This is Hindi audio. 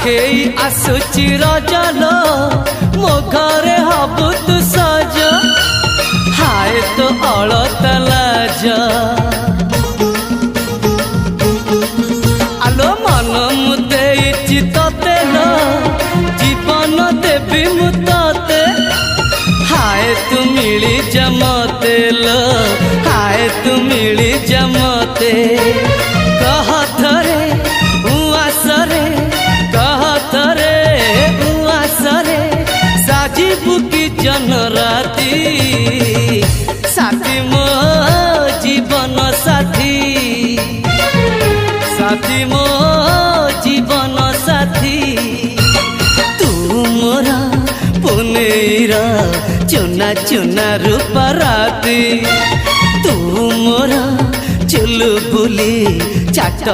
पाखेई आसुची रजल मो घरे हबु तू सज हाय तो अलता लाज आलो मन मुते चितते लो जीवन देवी मुते हाय तू मिली जमते लो हाय तू मिली जमते कह थरे उआसरे कह थरे उआसरे साजिबु की जन राती साथी मो जीवन साथी साथी मो जीवन साथी तू मोरा पुनेरा चुना चुना रूपा राती तू मोरा चुलु बुली चाट